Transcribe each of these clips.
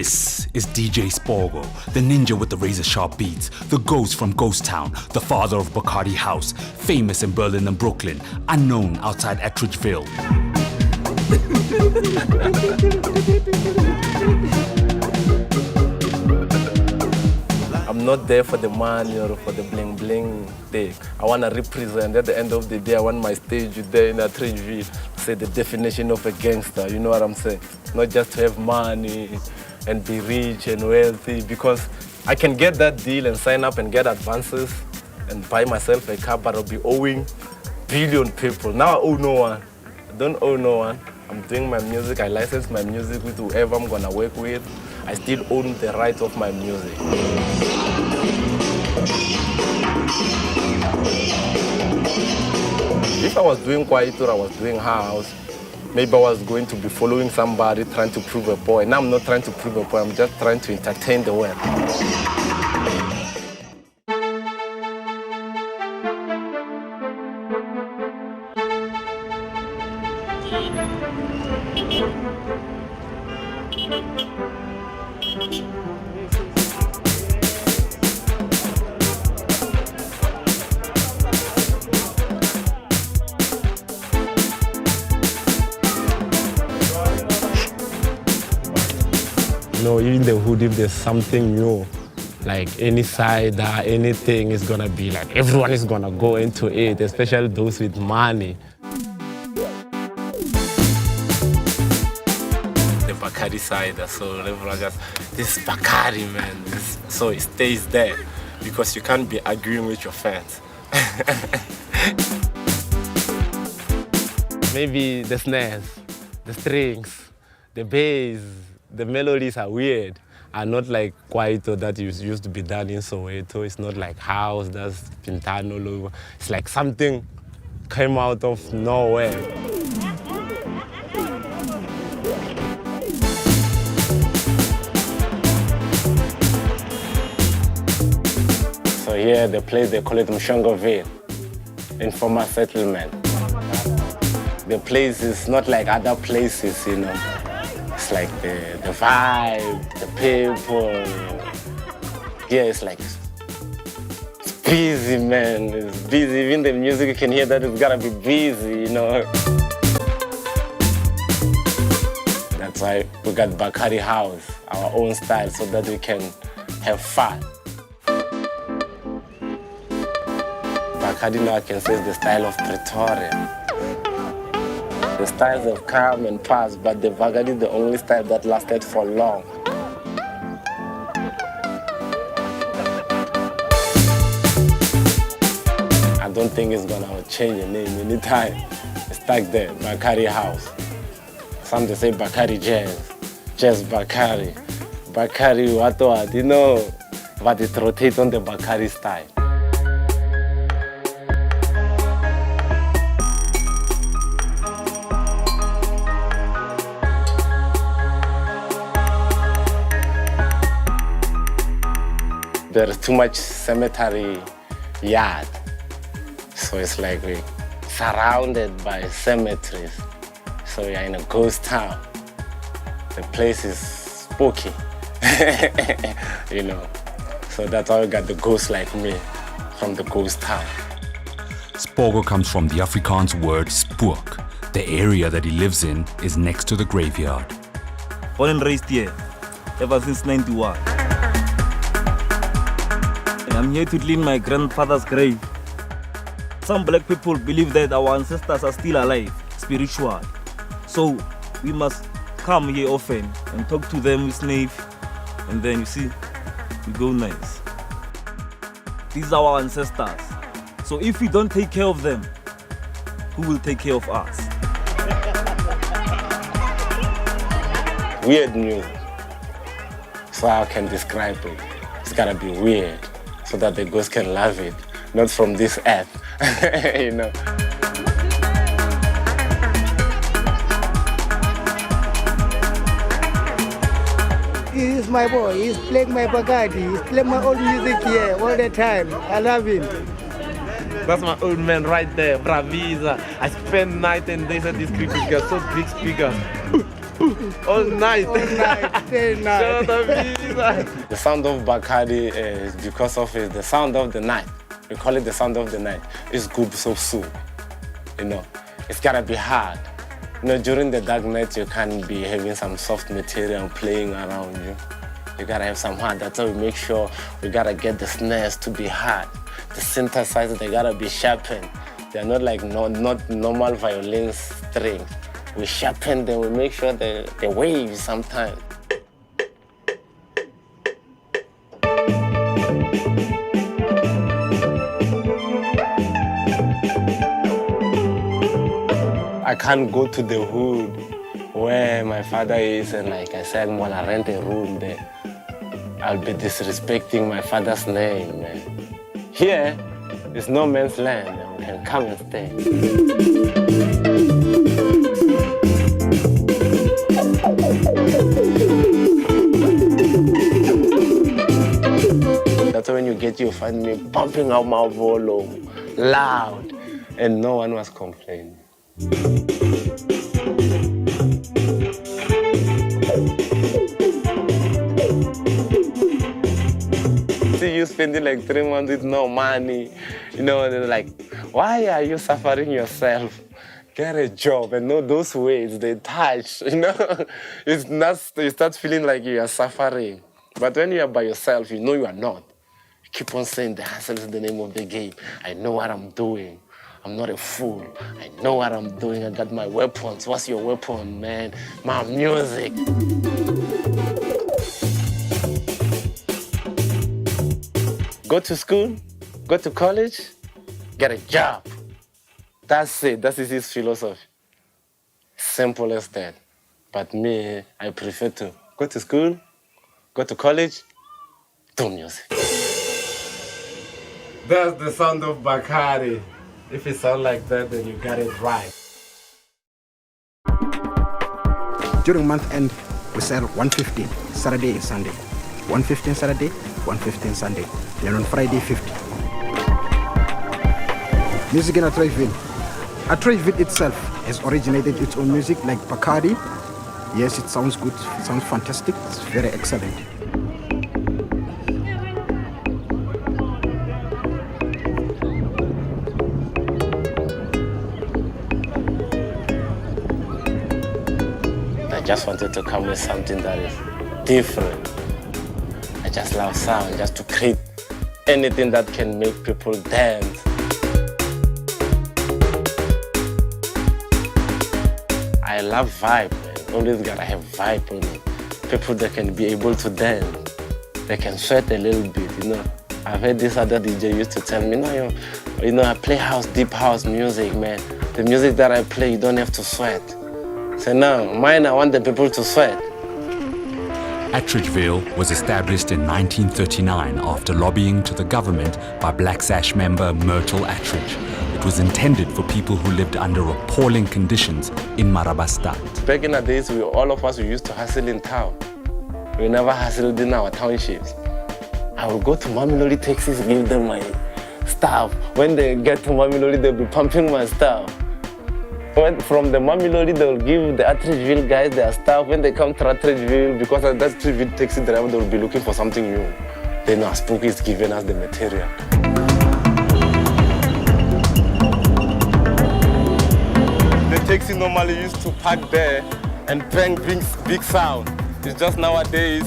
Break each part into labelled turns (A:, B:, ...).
A: This is DJ SPOKO, the ninja with the razor-sharp beats, the ghost from Ghost Town, the father of Bacardi House, famous in Berlin and Brooklyn, unknown outside Attridgeville.
B: I'm not there for the money or for the bling bling thing. I want to represent. At the end of the day, I want my stage there in Attridgeville to say the definition of a gangster. You know what I'm saying? Not just to have money and be rich and wealthy, because I can get that deal and sign up and get advances and buy myself a car, but I'll be owing billion people. Now I owe no one. I don't owe no one. I'm doing my music. I license my music with whoever I'm gonna work with. I still own the rights of my music. If I was doing Kwaito, I was doing house, maybe I was going to be following somebody trying to prove a point. Now I'm not trying to prove a point, I'm just trying to entertain the world.
C: You know, in the hood, if there's something new, like any cider, anything is gonna be like, everyone is gonna go into it, especially those with money.
B: The Bacardi cider, so everyone just, this is Bacardi, man. So it stays there, because you can't be arguing with your fans.
C: Maybe the snares, the strings, the bass, the melodies are weird, are not like Kwaito that used to be done in Soweto. It's not like house that's been done all over. It's like something came out of nowhere. So here, the place, they call it Mshongoville, informal settlement. The place is not like other places, you know. It's like the vibe, the people. Yeah, it's like, it's busy, man. It's busy. Even the music, you can hear that it's gotta be busy, you know. That's why we got Bacardi House, our own style, so that we can have fun. Bacardi now I can say is the style of Pretoria. The styles have come and passed, but the Bacardi is the only style that lasted for long. I don't think it's gonna change the name anytime. It's stuck there, Bacardi House. Some they say Bacardi Jazz, Jazz Bacardi, Bacardi what, you know, but it rotates on the Bacardi style. There's too much cemetery yard. So it's like we're surrounded by cemeteries. So we're in a ghost town. The place is spooky, you know. So that's why we got the ghost like me from the ghost town.
A: SPOKO comes from the Afrikaans word spook. The area that he lives in is next to the graveyard.
D: Born and raised here, ever since 91. I'm here to clean my grandfather's grave. Some black people believe that our ancestors are still alive, spiritual. So we must come here often and talk to them with Snave, and then you see, we go nice. These are our ancestors. So if we don't take care of them, who will take care of us?
C: Weird music. So I can describe it. It's gotta be weird, so that the ghosts can love it, not from this earth, you know.
E: He's my boy, he's playing my Bacardi, he's playing my old music here all the time. I love him.
F: That's my old man right there, Bravisa. I spend night and days at this cricket, got so big speakers. All night.
E: All night, day and night.
C: The sound of Bacardi is because of it, the sound of the night. We call it the sound of the night. It's good so soon. You know, it's gotta be hard. You know, during the dark night, you can't be having some soft material playing around you. You gotta have some hard. That's how we make sure we gotta get the snares to be hard. The synthesizers, they gotta be sharpened. They're not like not normal violin strings. We sharpen them, we make sure the waves sometimes. I can't go to the hood where my father is and like I said, I'm gonna rent a room there. I'll be disrespecting my father's name, man. Here, it's no man's land, and we can come and stay. That's when you find me pumping out my volume, loud, and no one was complaining. See you spending like 3 months with no money, you know, they're like, why are you suffering yourself? Get a job, and know those weights, they touch, you know? It's not, you start feeling like you are suffering. But when you are by yourself, you know you are not. You keep on saying the hustle is the name of the game. I know what I'm doing. I'm not a fool. I know what I'm doing. I got my weapons. What's your weapon, man? My music. Go to school, go to college, get a job. That's it. That is his philosophy. Simple as that. But me, I prefer to go to school, go to college, do music. That's the sound of Bacardi. If it sounds like that, then you got it right.
G: During month end, we sell 115 Saturday and Sunday. 115 Saturday, 115 Sunday. Then on Friday, 50. Music in Atreville. Atreville itself has originated its own music like Bacardi. Yes, it sounds good, it sounds fantastic, it's very excellent.
C: I just wanted to come with something that is different. I just love sound, just to create anything that can make people dance. I love vibe, man. Always gotta have vibe on it. People that can be able to dance. They can sweat a little bit, you know. I've heard this other DJ used to tell me, no, you know, I play house, deep house music, man. The music that I play, you don't have to sweat. So no, mine, I want the people to sweat.
A: Attridgeville was established in 1939 after lobbying to the government by Black Sash member Myrtle Attridge. It was intended for people who lived under appalling conditions in Marabastad.
C: Back in the days, all of us we used to hustle in town. We never hustled in our townships. I would go to Mamelodi taxis, give them my stuff. When they get to Mamelodi, they'll be pumping my stuff. From the Mamelodi, they'll give the Attridgeville guys their stuff. When they come to Attridgeville, because that Attridgeville taxi driver, they'll be looking for something new. They know Spooky is giving us the material. The taxi normally used to park there and bang big sound. It's just nowadays,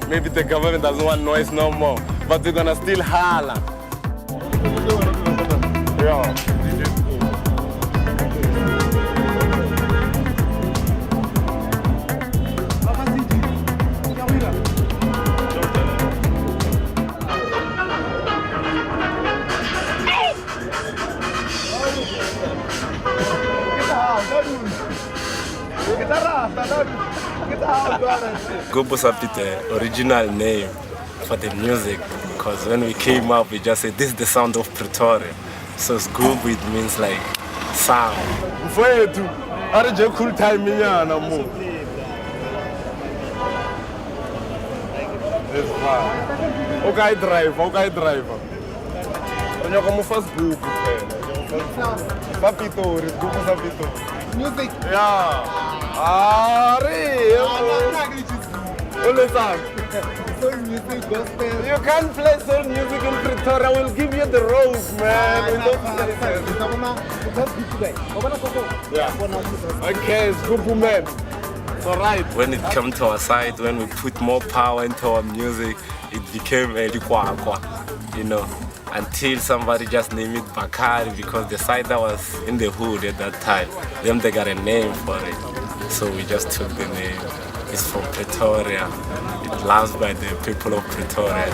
C: maybe the government doesn't want noise no more, but they're gonna still holler. Yeah. Sghubu is the original name for the music, because when we came up, we just said, this is the sound of Pretoria. So Sghubu, it means like sound. Cool time. Okay, driver. Pitori Sghubu.
G: Music.
B: Yeah.
G: Soul music, gospel.
B: You can't play soul music in Pretoria. We'll give you the rose, man. Yeah. Okay, Sghubu, man. It's alright. When it came to our side, when we put more power into our music, it became a likwakwa, you know. Until somebody just named it Bacardi because the side that was in the hood at that time, them they got a name for it. So we just took the name. It's from Pretoria. It loves by the people of Pretoria.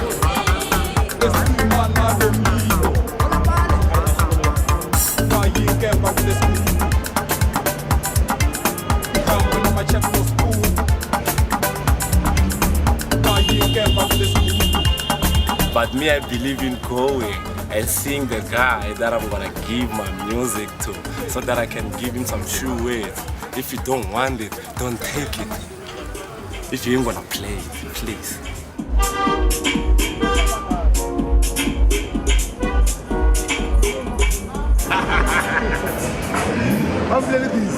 B: But me, I believe in going and seeing the guy that I'm gonna give my music to so that I can give him some true words. If you don't want it, don't take it. If you ain't gonna play it, please.
G: I'm playing this.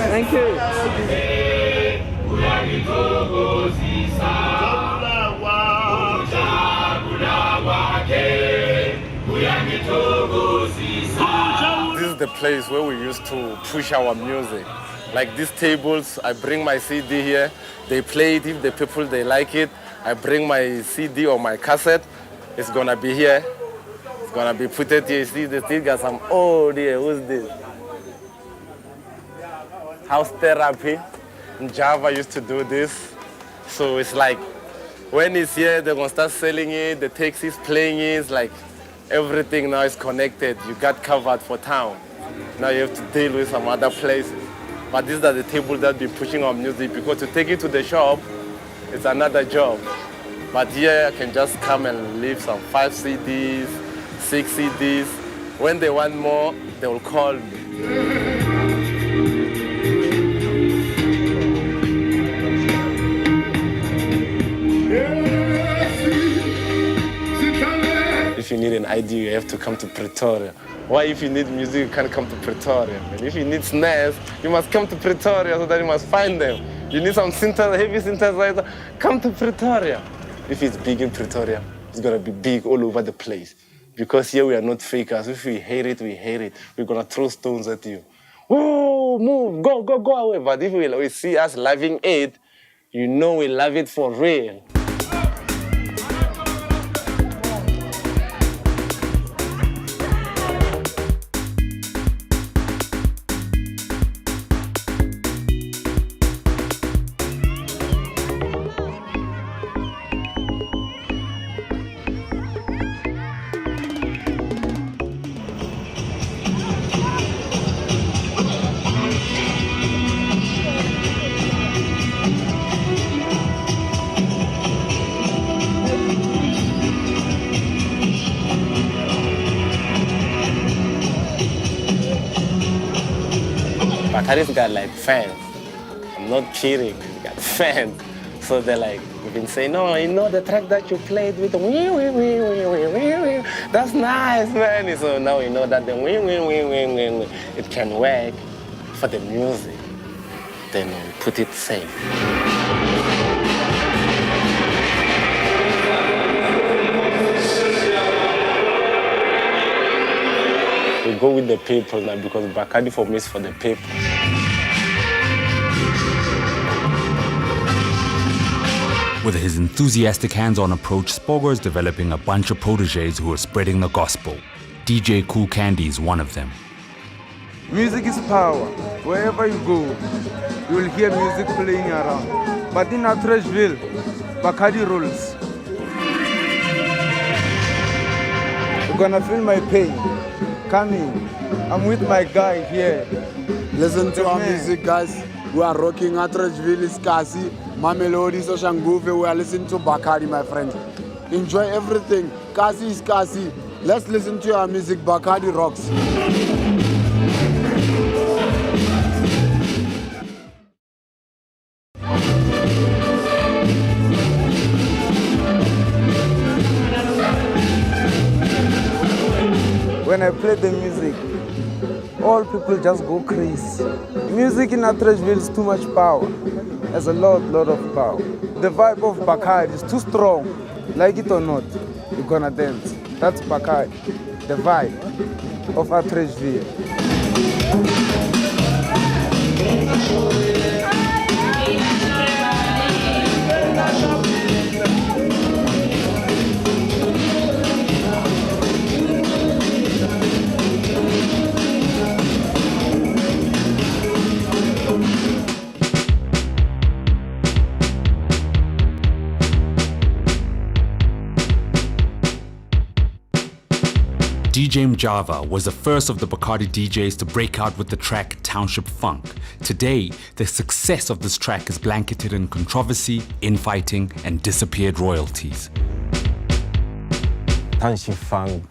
F: Thank you.
B: This is the place where we used to push our music. Like these tables, I bring my CD here, they play it. If the people, they like it, I bring my CD or my cassette, it's gonna be here. It's gonna be put it here. You see, they still got some, oh dear, who's this? House therapy. In Java used to do this. So it's like, when it's here, they're gonna start selling it, the taxis playing it, it's like everything now is connected. You got covered for town. Now you have to deal with some other places. But these are the tables that be pushing our music because to take it to the shop, it's another job. But here I can just come and leave some 5 CDs, 6 CDs. When they want more, they will call me. If you need an ID, you have to come to Pretoria. Why if you need music, you can't come to Pretoria? And if you need snares, you must come to Pretoria so that you must find them. You need some heavy synthesizer, come to Pretoria. If it's big in Pretoria, it's gonna be big all over the place. Because here we are not fakers. If we hate it, we hate it. We're gonna throw stones at you. Whoa, move, go away. But if we see us loving it, you know we love it for real. Bakardi's got like fans. I'm not kidding, he got fans. So they're like, we've been saying, no, you know the track that you played with the wee, wee, wee, wee, wee, wee, wee. That's nice, man. So now you know that the wee, wee, wee, wee, wee, wee, it can work for the music. Then we put it safe. We go with the people now because Bacardi for me is for the people.
A: With his enthusiastic hands-on approach, SPOKO is developing a bunch of proteges who are spreading the gospel. DJ Cool Candy is one of them.
F: Music is power. Wherever you go, you will hear music playing around. But in Atteridgeville, Bacardi rules. You're gonna feel my pain. Coming. I'm with my guy here.
H: Listen to our music, guys. We are rocking Atteridgeville, Iskasi, Mamelodi, Soshanguve. We are listening to Bacardi, my friend. Enjoy everything. Kasi is Kasi. Let's listen to our music. Bacardi rocks.
F: when I play the music, all people just go crazy. Music in Atteridgeville is too much power. There's a lot of power. The vibe of Bacardi is too strong. Like it or not, you're gonna dance. That's Bacardi, the vibe of Atteridgeville.
A: DJ Mjava was the first of the Bacardi DJs to break out with the track Township Funk. Today, the success of this track is blanketed in controversy, infighting, and disappeared royalties.
C: Township Funk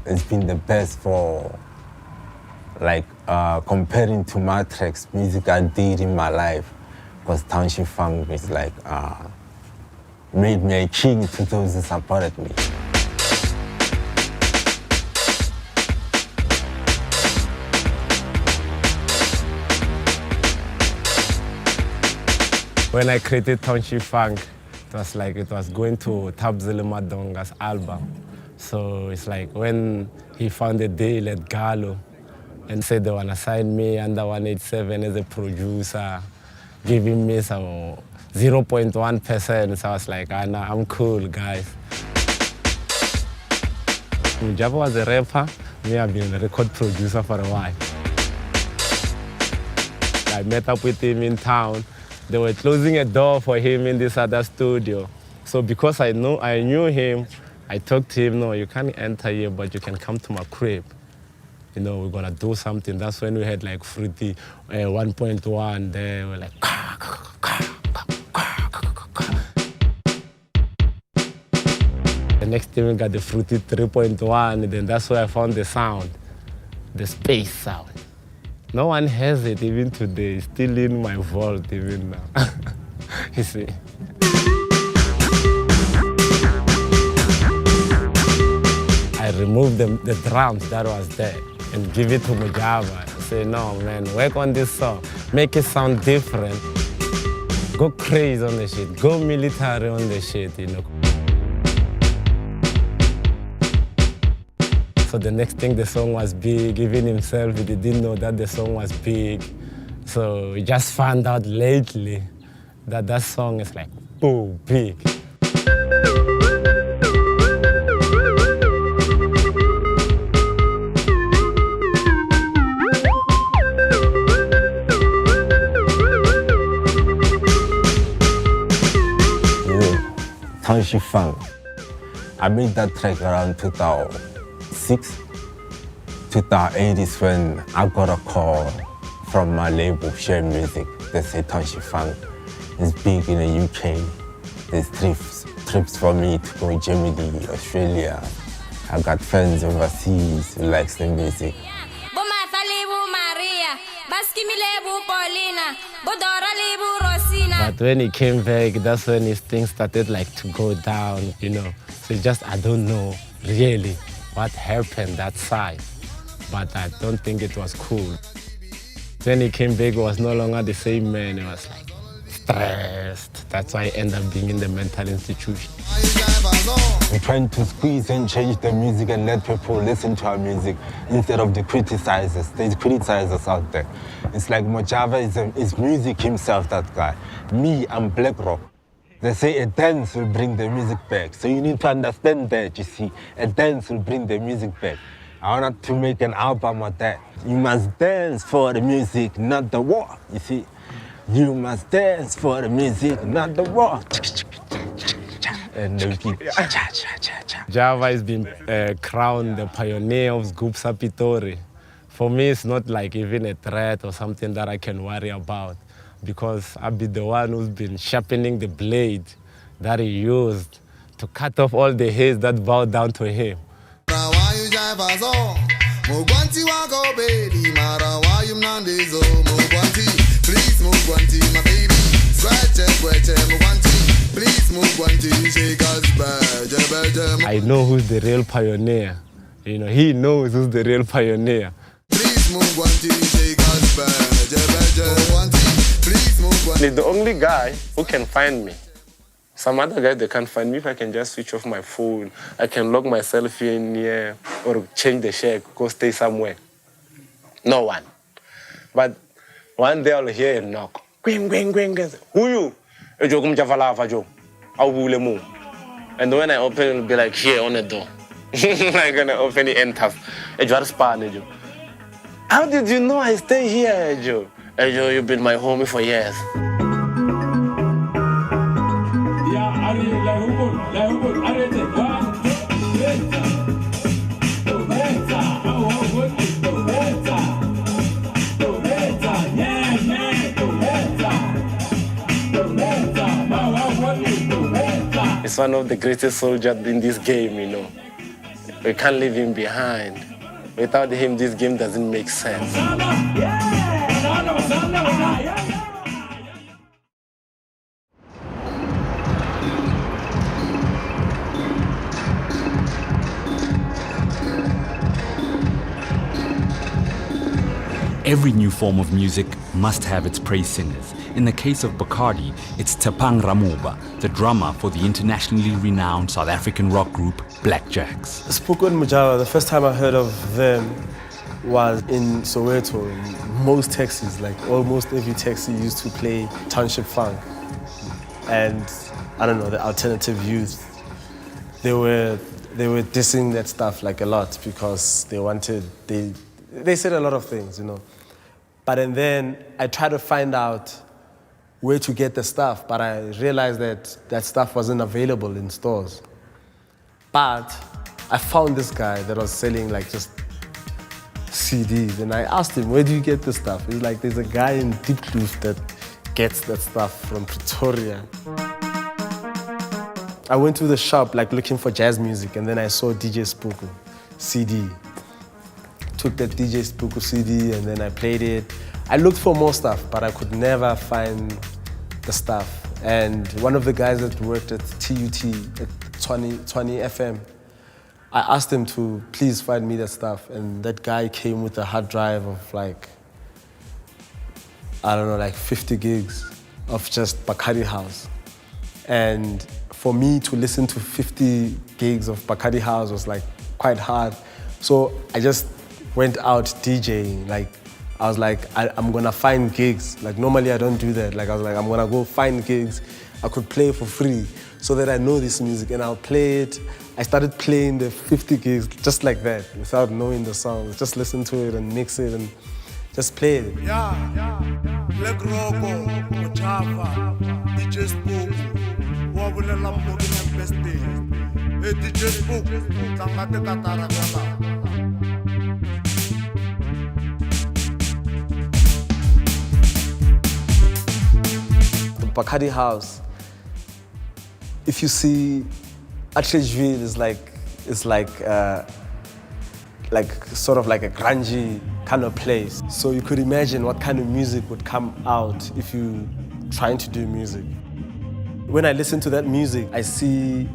C: has been the best for, like, comparing to my tracks, music I did in my life, because Township Funk is like, made me a king to those who supported me. When I created Township Funk, it was going to Tabzile Madonga's album. So it's like when he found a deal at Gallo and said they want to sign me under 187 as a producer, giving me some 0.1%. So I was like, nah, I'm cool, guys. Mjava was a rapper, me I've been a record producer for a while. I met up with him in town. They were closing a door for him in this other studio. So because I knew him, I talked to him, no, you can't enter here, but you can come to my crib. You know, we're gonna do something. That's when we had like Fruity 1.1 there. We're like, the next thing we got the Fruity 3.1, and then that's where I found the sound, the space sound. No one has it even today. It's still in my vault even now. You see. I removed the drums that was there and give it to Mjava. I say, no man, work on this song. Make it sound different. Go crazy on the shit. Go military on the shit, you know. So the next thing, the song was big. Even himself, he didn't know that the song was big. So we just found out lately that that song is like, boom, big. Township Funk. I made that track around 2006. 2008 is when I got a call from my label, Share Music. They say Township Funk is big in the UK. There's trips for me to go to Germany, Australia. I got friends overseas who likes the music. But when he came back, that's when his things started like to go down, you know. So I don't know really what happened that side, but I don't think it was cool. When he came back, he was no longer the same man. He was like stressed. That's why he ended up being in the mental institution. We're trying to squeeze and change the music and let people listen to our music instead of the criticizers. There's criticizers out there. It's like Mjava is music himself, that guy. Me, I'm black rock. They say a dance will bring the music back. So you need to understand that, you see. A dance will bring the music back. I wanted to make an album of that. You must dance for the music, not the war, you see. You must dance for the music, not the war. And the beat. Java has been crowned the pioneer of Godfather of Pitori. For me, it's not like even a threat or something that I can worry about, because I'll be the one who's been sharpening the blade that he used to cut off all the hairs that bow down to him. I know who's the real pioneer. You know, he knows who's the real pioneer. He's the only guy who can find me. Some other guys, they can't find me. If I can just switch off my phone, I can log myself in here or change the shack, go stay somewhere. No one. But one day I'll hear a knock. Gwing, gwing, gwing. Who you? And when I open, it'll be like here on the door. I'm gonna open it and tough. How did you know I stay here, Joe? Joe, you've been my homie for years. He's one of the greatest soldiers in this game, you know. We can't leave him behind. Without him, this game doesn't make sense.
A: Every new form of music must have its praise singers. In the case of Bacardi, it's Tshepang Ramoba, the drummer for the internationally renowned South African rock group Blackjacks.
I: SPOKO and Mujaba, the first time I heard of them was in Soweto. Most taxis, like almost every taxi used to play Township Funk. And I don't know, the alternative youth, they were dissing that stuff like a lot because they said a lot of things, you know. But and then I tried to find out where to get the stuff, but I realized that that stuff wasn't available in stores. But I found this guy that was selling like just CDs, and I asked him, where do you get this stuff? He's like, there's a guy in Deep Kloof that gets that stuff from Pretoria. I went to the shop like looking for jazz music, and then I saw DJ SPOKO CD. Took that DJ SPOKO CD and then I played it. I looked for more stuff, but I could never find the stuff. And one of the guys that worked at TUT, at 20 FM, I asked him to please find me that stuff. And that guy came with a hard drive of like, I don't know, like 50 gigs of just Bacardi House. And for me to listen to 50 gigs of Bacardi House was like quite hard. So I just went out DJing. Like, I was like, I'm gonna find gigs. Like, normally I don't do that. Like, I was like, I'm gonna go find gigs I could play for free so that I know this music and I'll play it. I started playing the 50 gigs just like that, without knowing the songs. Just listen to it and mix it and just play it.
J: Yeah, Black Robo, Java, DJ SPOKO, Wabula Lambo, the best day. Hey, DJ SPOKO, Tangate Katara.
I: Bacardi House, if you see, Atteridgeville is like sort of like a grungy kind of place. So you could imagine what kind of music would come out if you trying to do music. When I listen to that music, I see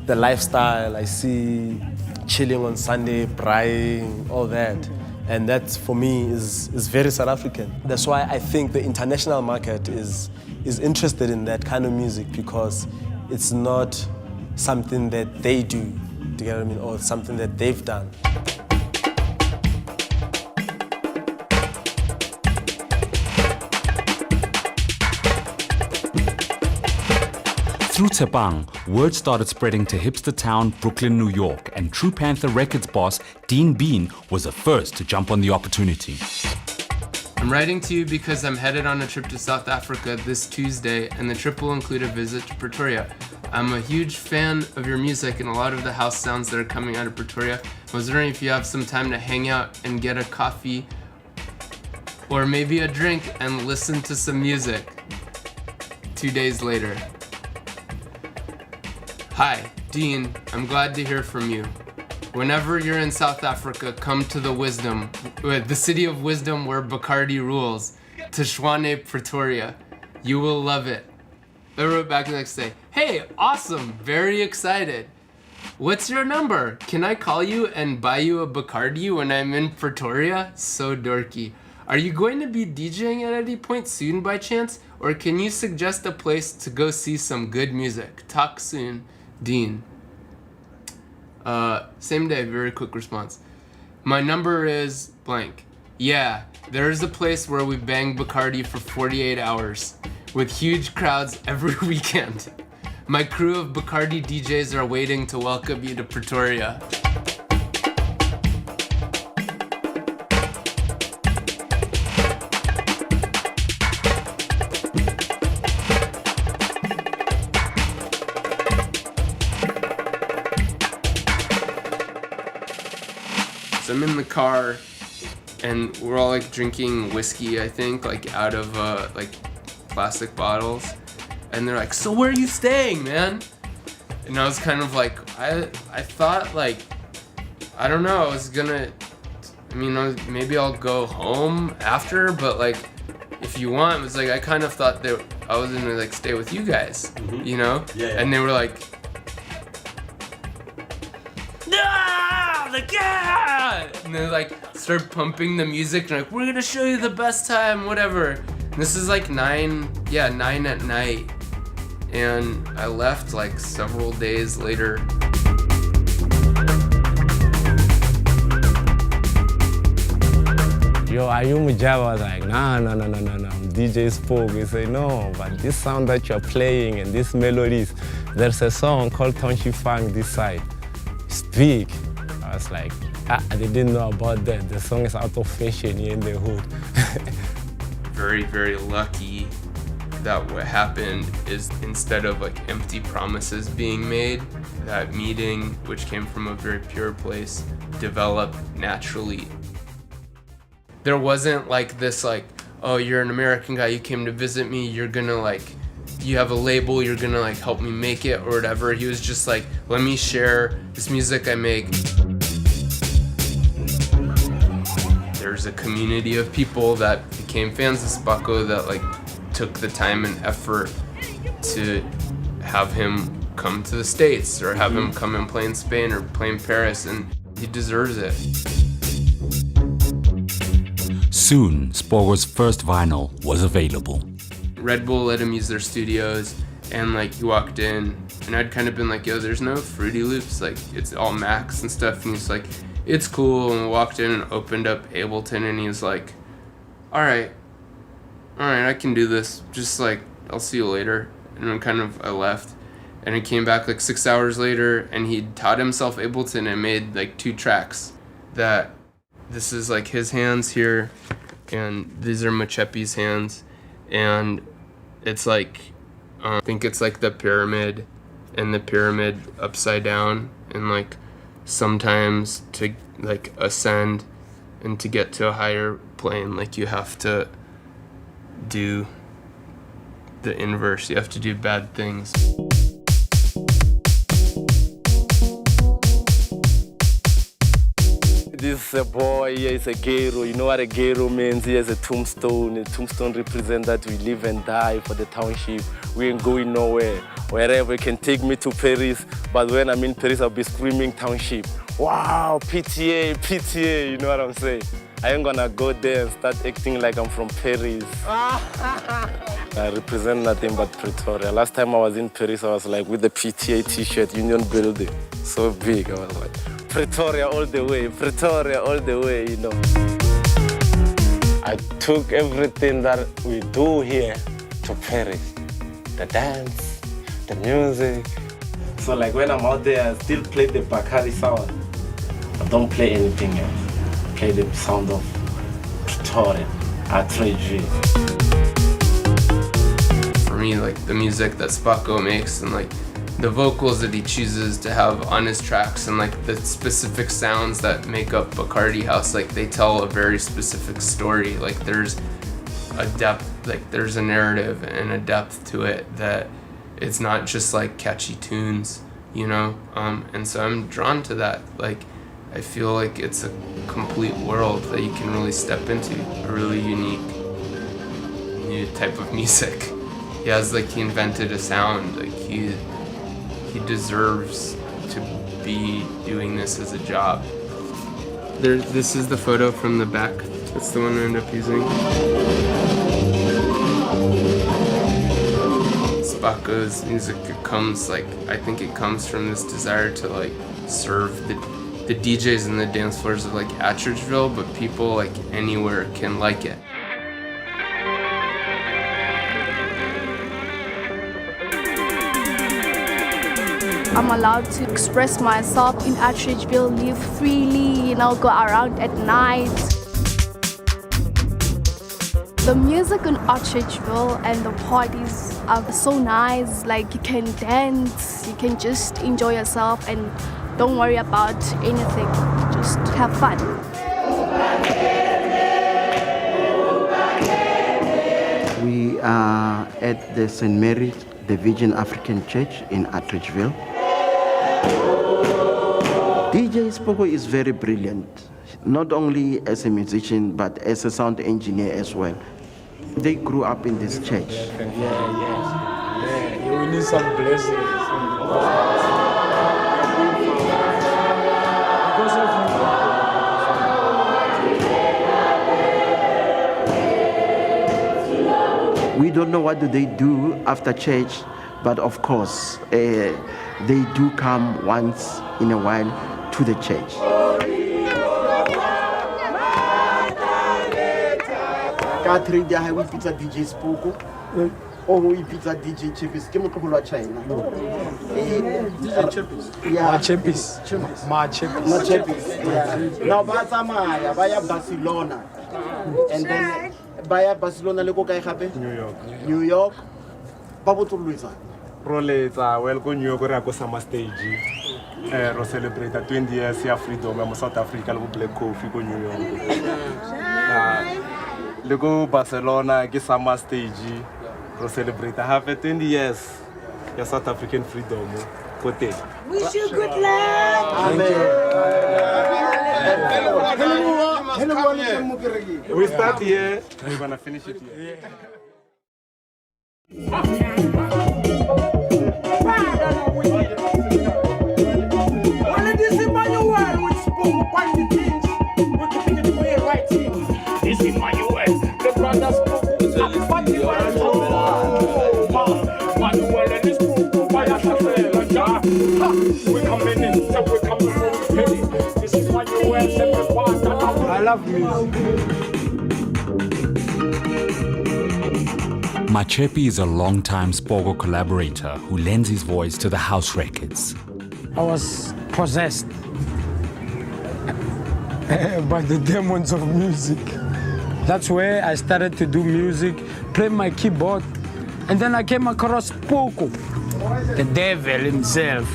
I: the lifestyle, I see chilling on Sunday, braaiing, all that. And that, for me, is very South African. That's why I think the international market is interested in that kind of music, because it's not something that they do, do you get what I mean, or something that they've done.
A: Through Tshepang, word started spreading to hipster town Brooklyn, New York, and True Panther Records boss Dean Bean was the first to jump on the opportunity.
K: I'm writing to you because I'm headed on a trip to South Africa this Tuesday, and the trip will include a visit to Pretoria. I'm a huge fan of your music and a lot of the house sounds that are coming out of Pretoria. I was wondering if you have some time to hang out and get a coffee or maybe a drink and listen to some music. 2 days later. Hi, Dean, I'm glad to hear from you. Whenever you're in South Africa, come to the city of wisdom where Bacardi rules, Tshwane, Pretoria. You will love it. I wrote back the next day, hey, awesome, very excited. What's your number? Can I call you and buy you a Bacardi when I'm in Pretoria? So dorky. Are you going to be DJing at any point soon by chance? Or can you suggest a place to go see some good music? Talk soon, Dean. Same day, very quick response. My number is blank. Yeah, there is a place where we bang Bacardi for 48 hours with huge crowds every weekend. My crew of Bacardi DJs are waiting to welcome you to Pretoria. So I'm in the car and we're all like drinking whiskey, I think, like out of like plastic bottles. And they're like, so where are you staying, man? And I was kind of like, I thought like, I don't know, I was gonna, maybe I'll go home after, but like, if you want, it was like, I kind of thought that I was gonna like stay with you guys, you know?
I: Yeah.
K: And they were like, no, like, yeah! And they like start pumping the music and like, we're gonna show you the best time, whatever. And this is like 9 at night. And I left like several days later.
C: Yo, are you Mujaba? I was like, no, I'm DJ SPOKO. He said, no, but this sound that you're playing and these melodies, there's a song called Township Funk this side. It's big. I was like, I didn't know about that. The song is out of fashion here in the hood.
K: Very, very lucky that what happened is instead of like empty promises being made, that meeting, which came from a very pure place, developed naturally. There wasn't like this like, oh, you're an American guy, you came to visit me, you're gonna like, you have a label, you're gonna like help me make it or whatever. He was just like, let me share this music I make. There's a community of people that became fans of SPOKO that like took the time and effort to have him come to the States or have him come and play in Spain or play in Paris, and he deserves it.
A: Soon, SPOKO's first vinyl was available.
K: Red Bull let him use their studios, and like he walked in and I'd kind of been like, yo, there's no Fruity Loops, like it's all Macs and stuff, and he's like, it's cool. And we walked in and opened up Ableton and he was like, all right, I can do this. Just like, I'll see you later. And then I left. And he came back like 6 hours later and he taught himself Ableton and made like 2 tracks. That this is like his hands here and these are Machepi's hands. And it's like, I think it's like the pyramid and the pyramid upside down. And like sometimes to like ascend and to get to a higher plane, like you have to do the inverse. You have to do bad things.
B: This is a boy, here is a ghetto. You know what a ghetto means? Here's a tombstone. A tombstone represents that we live and die for the township. We ain't going nowhere. Wherever you can take me to Paris, but when I'm in Paris, I'll be screaming township. Wow, PTA, PTA, you know what I'm saying? I ain't gonna go there and start acting like I'm from Paris. I represent nothing but Pretoria. Last time I was in Paris, I was like with the PTA t-shirt, Union Building. So big, I was like, Pretoria all the way, Pretoria all the way, you know.
C: I took everything that we do here to Paris. The dance, the music.
B: So like when I'm out there, I still play the Bacardi sound. I don't play anything else. I play the sound of Pretoria, Atreji.
K: For me, like the music that SPOKO makes and like the vocals that he chooses to have on his tracks and like the specific sounds that make up Bacardi House, like they tell a very specific story. Like there's a depth, like there's a narrative and a depth to it that it's not just like catchy tunes, you know? And so I'm drawn to that. Like I feel like it's a complete world that you can really step into, a really unique new type of music. He invented a sound, like he deserves to be doing this as a job. This is the photo from the back. That's the one I end up using. Spoko's music, I think it comes from this desire to like serve the DJs and the dance floors of like Attridgeville, but people like anywhere can like it.
L: I'm allowed to express myself in Attridgeville, live freely, go around at night. The music in Attridgeville and the parties are so nice. Like you can dance, you can just enjoy yourself and don't worry about anything. Just have fun.
M: We are at the St. Mary, the Virgin African Church in Attridgeville. DJ SPOKO is very brilliant, not only as a musician, but as a sound engineer as well. They grew up in this church.
H: We need some blessings.
M: We don't know what do they do after church, but of course, they do come once in a while to the church.
G: Katri dia hai pizza DJ SPOKO. Oh, we pizza DJ Chipis. Ke mo tlogelwa China. DJ Chipis. Yeah, Chipis. Yeah. Now ba tsamaya ba ya Barcelona. And then ba ya Barcelona le go kae gape? New York. Ba botsoloisa.
I: Roletsa well go New York re go sama stage. Ro celebrate 20 years ya freedom in South Africa le Black Coffee go New York. Le go Barcelona ke sama stage. Ro celebrate have 20 years ya South African freedom. Kote.
N: Wish you good luck.
I: Amen. We start here. We're gonna finish it here.
N: This is my US, the brothers we coming in, so we coming from this is my US, I love music.
A: Machepi is a long-time SPOKO collaborator who lends his voice to the house records.
O: I was possessed by the demons of music. That's where I started to do music, play my keyboard, and then I came across SPOKO, the devil himself.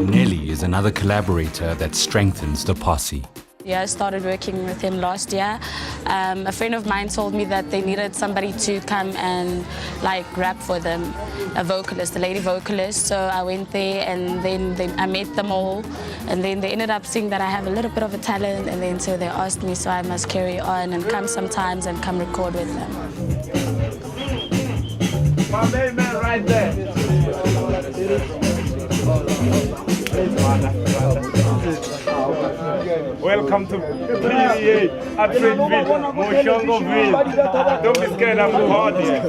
A: Nelly is another collaborator that strengthens the posse.
P: Yeah, I started working with him last year. A friend of mine told me that they needed somebody to come and like rap for them, a vocalist, a lady vocalist. So I went there and then I met them all. And then they ended up seeing that I have a little bit of a talent. And then so they asked me, so I must carry on and come sometimes and come record with them.
N: My main man right there.
I: Welcome to PDA at Attridgeville, Moshongoville. Don't be scared, I'm hard here.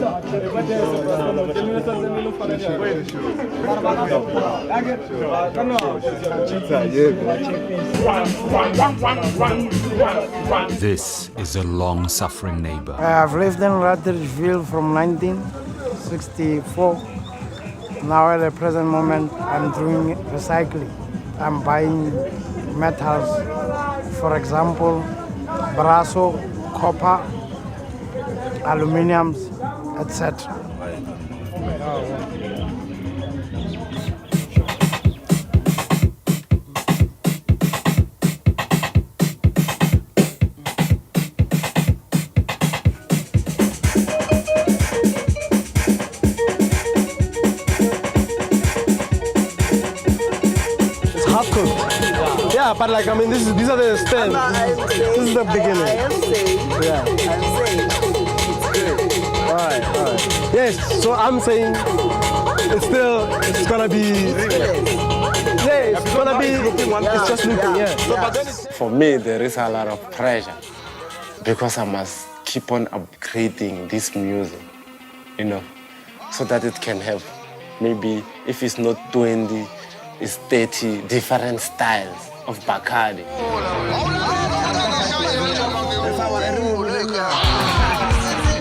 A: This is a long-suffering neighbor.
O: I've lived in Attridgeville from 1964. Now at the present moment, I'm doing recycling. I'm buying metals, for example, brasso, copper, aluminiums, etc.
I: It's half cooked. Yeah, but like, I mean, these are the stems. This is the beginning.
N: I am saying,
I: Yeah.
N: I'm saying it's good.
I: All right. Yes, so I'm saying it's gonna be. Yeah, it's gonna be, it's just looking, yeah.
C: For me, there is a lot of pressure because I must keep on upgrading this music, you know, so that it can have maybe, if it's not 20, it's 30 different styles of Bacardi.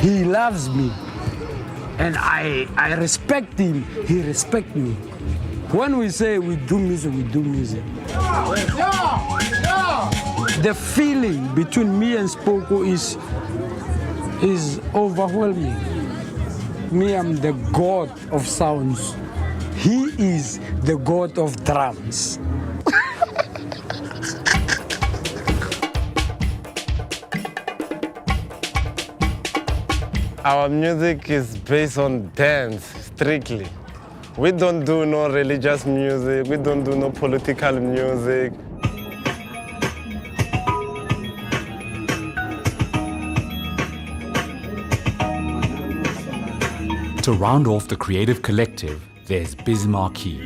O: He loves me, and I respect him. He respects me. When we say we do music, we do music. The feeling between me and Spoko is overwhelming. Me, I'm the god of sounds. He is the god of drums.
C: Our music is based on dance, strictly. We don't do no religious music, we don't do no political music.
A: To round off the creative collective, there's Biz Marquee.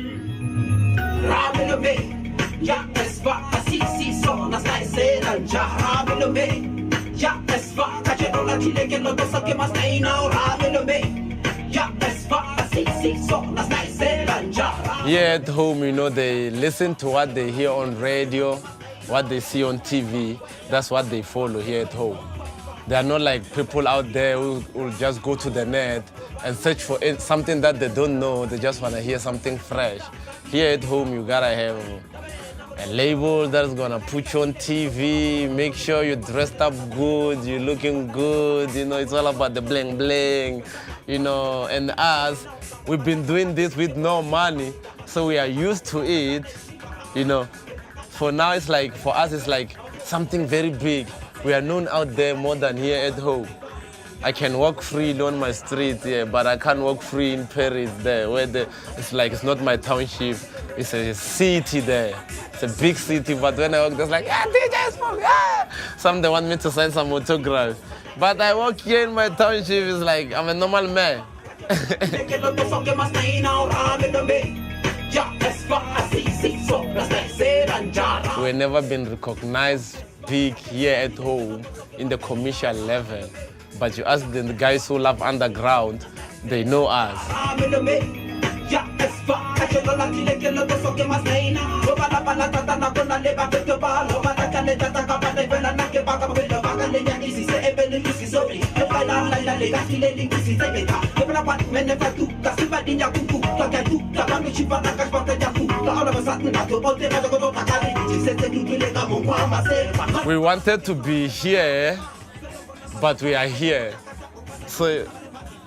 B: Here at home, you know, they listen to what they hear on radio, what they see on TV. That's what they follow here at home. They are not like people out there who will just go to the net and search for something that they don't know. They just want to hear something fresh. Here at home, you gotta have a label that's gonna put you on TV, make sure you're dressed up good, you're looking good, you know, it's all about the bling bling, you know, and us, we've been doing this with no money, so we are used to it, you know. For now, it's like, for us, it's like something very big. We are known out there more than here at home. I can walk free on my street, yeah, but I can't walk free in Paris there, where it's like, it's not my township, it's a city there. It's a big city, but when I walk, there's like, yeah, DJ SPOKO, yeah! Some they want me to sign some autographs. But I walk here in my township, it's like, I'm a normal man. We've never been recognized big here at home in the commercial level. But you ask the guys who love underground, they know us. We wanted to be here, but we are here. So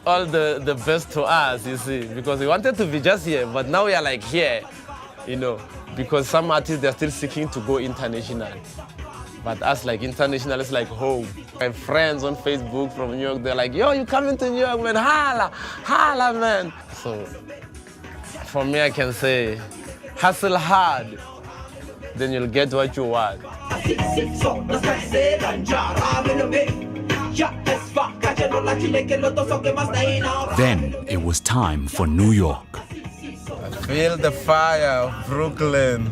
B: all the best to us, you see, because we wanted to be just here, but now we are like here, you know, because some artists, they're still seeking to go international. But us, like, international is like home. I have friends on Facebook from New York, they're like, yo, you coming to New York, man, holla, holla, man. So for me, I can say, hustle hard, then you'll get what you want.
A: Then it was time for New York.
B: I feel the fire of Brooklyn.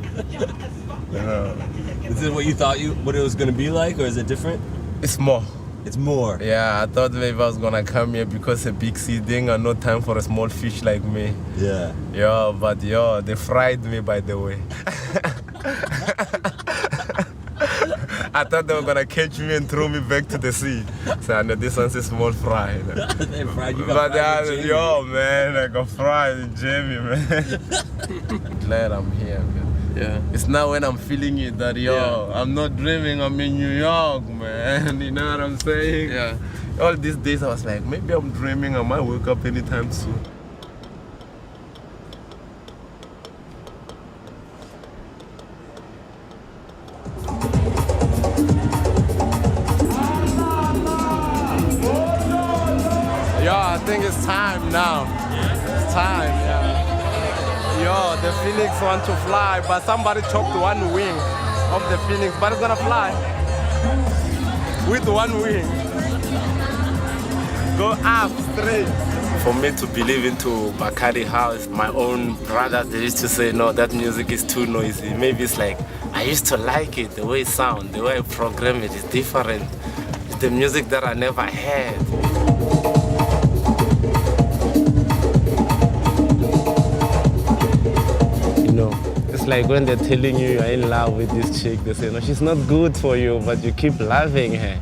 B: You know.
D: Is it what you thought what it was gonna be like, or is it different?
B: It's more.
D: It's more.
B: Yeah, I thought maybe I was gonna come here because a big city and no time for a small fish like me.
D: Yeah.
B: Yeah, but yo, they fried me, by the way. I thought they were gonna catch me and throw me back to the sea. So I know this one's a small fry.
D: They fried you.
B: But yo, man, I got fried in Jamie, man. Glad I'm here, man. Yeah. It's now when I'm feeling it that, yo, yeah, I'm not dreaming, I'm in New York, man. You know what I'm saying? Yeah. All these days I was like, maybe I'm dreaming, I might wake up anytime soon. Yo, I think it's time now. It's time, yeah. Yo, the Phoenix want to fly, but somebody chopped one wing of the Phoenix, but it's gonna fly with one wing.
C: Go up straight.
B: For me to believe into Bacardi House, my own brothers, they used to say, no, that music is too noisy. Maybe it's like, I used to like it, the way it sounds, the way I program it is different. It's the music that I never heard.
C: You know, it's like when they're telling you you're in love with this chick, they say, no, she's not good for you, but you keep loving her.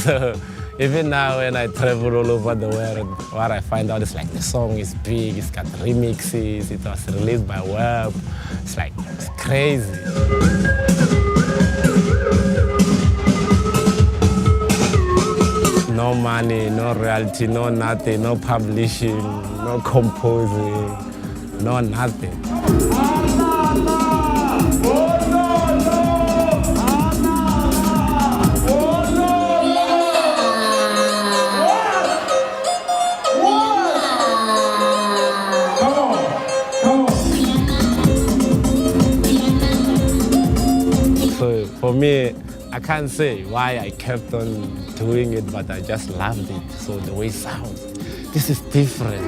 C: So even now when I travel all over the world, what I find out is like the song is big, it's got remixes, it was released by Web. It's like, it's crazy. No money, no royalty, no nothing, no publishing, no composing, no nothing. So for me, I can't say why I kept on doing it, but I just loved it. So the way it sounds, this is different.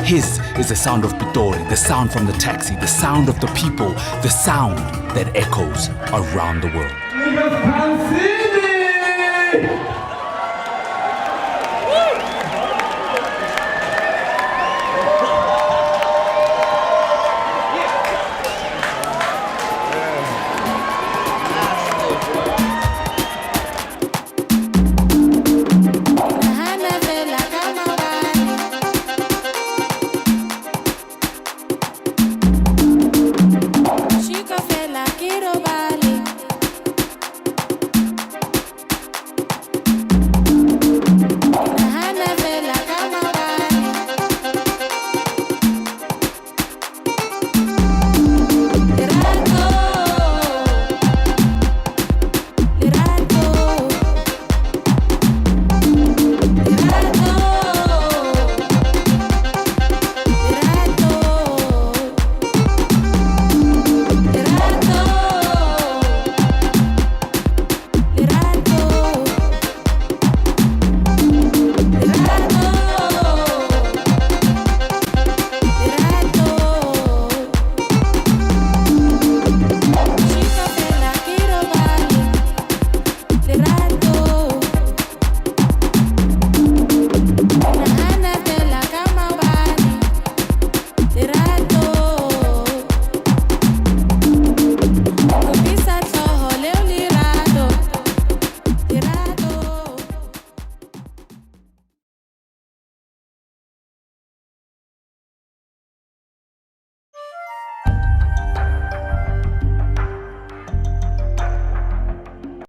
A: His is the sound of Pitori, the sound from the taxi, the sound of the people, the sound that echoes around the world.